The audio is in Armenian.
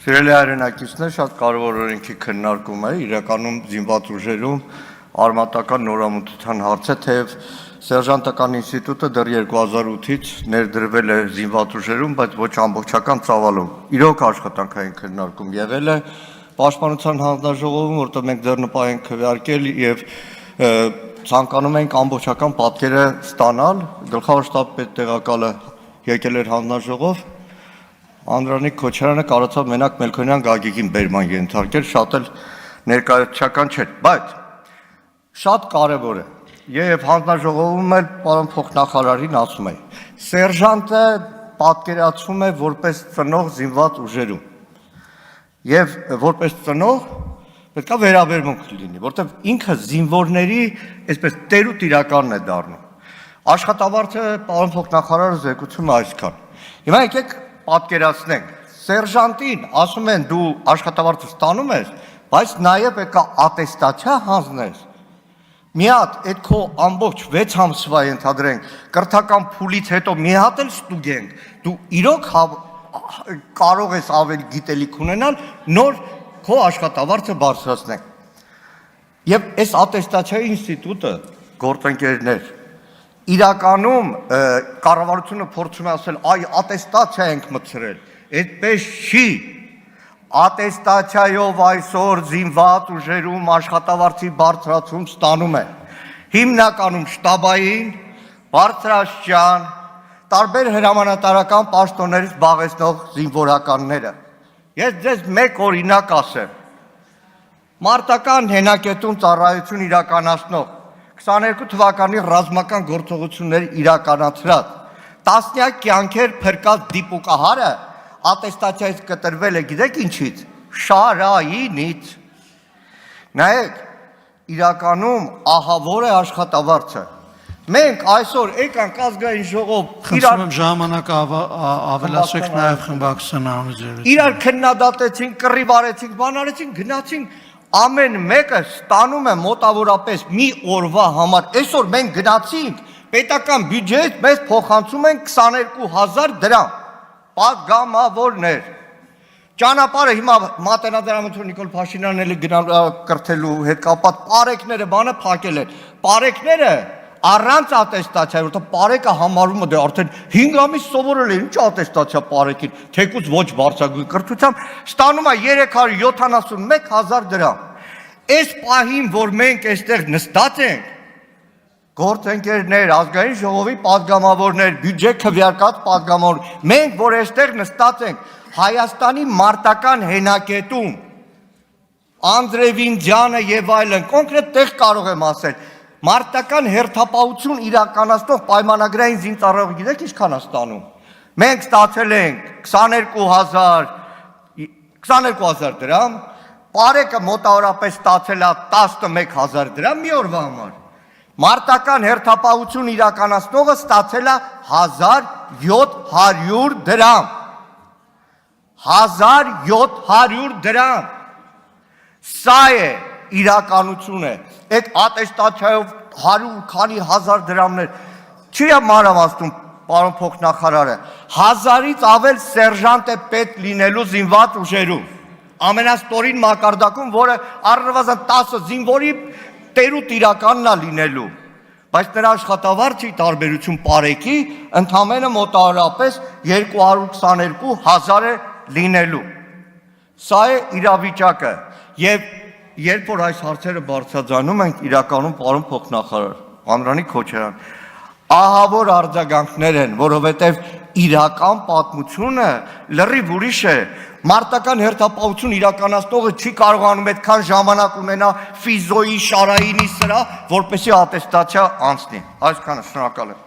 Սիրելի հայրենակիցներ, շատ կարևոր օրենքի քննարկում է, իրականում զինված ուժերում արմատական նորամուծության հարց է, թեև Սերժանտական ինստիտուտը դեռ 2008-ից ներդրվել է զինված ուժերում, բայց ոչ ամբողջական ծավալով։ Իրոք աշխատանքային քննարկում եղել է Պաշտպանության հանձնաժողովում, որտեղ մենք ձեռնպահ ենք քվեարկել եւ ցանկանում ենք ամբողջական պատկերը ստանալ, գլխավոր շտաբ պետ տեղակալը եկել էր հանձնաժողով, Անդրանիկ Քոչարյանը կարողացավ մենակ Մելքոնյան Գագիկին բերման ենթարկել, շատ էլ ներկայացական չէր, բայց շատ կարևոր է։ Եվ հանձնաժողովում էլ պարոն փոխնախարարին ասում է. Սերժանտը պատկերացում է որպես ծնող զինված ուժերում։ Եվ որպես ծնող պետք է վերաբերմունք լինի, որտեղ ինքը զինվորների այսպես տեր ու տիրականն է դառնում։ Աշխատավարձը պարոն փոխնախարարը զեկուցում է այսքան։ Հիմա եկեք պատկերացնենք, սերժանտին ասում են դու աշխատավարձը ստանում ես, բայց նաև պետք է ատեստացիա հանձնես։ Մի հատ այդ քո ամբողջ 6 ամսվա ենթադրենք, կրթական փուլից հետո մի հատ էլ ստուգենք, դու իրոք կարող ես ավելի գիտելիք ունենալ, նոր քո աշխատավարձը բարձրացնենք։ Եվ այս ատեստացիայի ինստիտուտը գործընկերներ իրականում կառավարությունը փորձում է ասել, այ ատեստացիա ենք մտցրել, այդպես չի, ատեստացիայով այսօր զինված ուժերում աշխատավարձի բարձրացում ստանում է, հիմնականում շտաբային, բարձրաստիճան, տարբեր հրամանատարական պաշտոններից զբաղեցնող զինվորականները։ Ես ձեզ մեկ օրինակ ասեմ, մարտական հենակետում ծառայություն իրականացնող 22 թվականի ռազմական գործողություններ իրականացրած տասնյակ կյանքեր փրկած դիպուկահարը ատեստացիայից կտրվել է, գիտեք ինչից, շարայինից։ Նայեք, իրականում ահավոր է աշխատավարձը։ Մենք այսօր եկանք ազգային ժողով Խնդրում եմ ժամանակը ավելացրեք նաև խմբակցության անձերից։ Իրար քննադատեցինք, կռիվ արեցինք, բան արեցինք, գնացինք, ամեն մեկը ստանում է մոտավորապես մի օրվա համար, այսօր մենք գնացինք, պետական բյուջեից մեզ փոխանցում են 22,000 դրամ, պատգամավորներ, ճանապարհը հիմա Մատենադարամություն Նիկոլ Փաշինյանն էլի գնալ կրթելու հետ կապված պարեկները բանը փակել են, պարեկները առանց ատեստացիա, որտեղ պարեկը համարվում է դե արդեն 5 ամիս սովորել է, ինչ ատեստացիա պարեկին, թեկուզ ոչ բարձրագույն կրթությամբ, ստանում է 371,000 դրամ։ Այս պահին, որ մենք այստեղ նստած ենք, գործընկերներ, ազգային ժողովի պատգամավորներ, բյուջե քվեարկած պատգամավոր, մենք որ այստեղ նստած ենք, Հայաստանի մարտական հենակետում, Անդրևինձյանը եւ այլն, կոնկրետ տեղ կարող եմ ասել, մարտական հերթապահություն իրականացնող պայմանագրային զինծառայող գիտեք ինչքան է ստանում։ Մենք ստացել ենք 22,000 դրամ, պարեկը մոտավորապես ստացել է 11,000 դրամ մի օրվա համար։ Մարտական հերթապահություն իրականացնողը ստացել է 1,700 դրամ։ 1,700 դրամ։ Սա է իրականությունը, այդ ատեստացիայով 100 քանի հազար դրամներ, չի մանրամասնում պարոն փոխնախարարը, 1000-ից ավել սերժանտ է պետք լինելու զինված ուժերում, ամենաստորին մակարդակում, որը առնվազն 10 զինվորի տեր ու տիրականն է լինելու, բայց նրա աշխատավարձի տարբերություն պարեկի ընդամենը մոտավորապես 222,000 է լինելու։ Սա է իրավիճակը եւ երբ որ այս հարցերը բարձրաձայնում ենք իրականում պարոն փոխնախարար Անդրանիկ Քոչարյան, ահավոր արձագանքներ են, որովհետև իրական պատմությունը լրիվ ուրիշ է, մարտական հերթապահություն իրականացնողը չի կարողանում այդքան ժամանակ ունենա ֆիզոյի, շարայինի սրա, որպեսզի ատեստացիա անցնի։ Այսքանը, շնորհակալ եմ։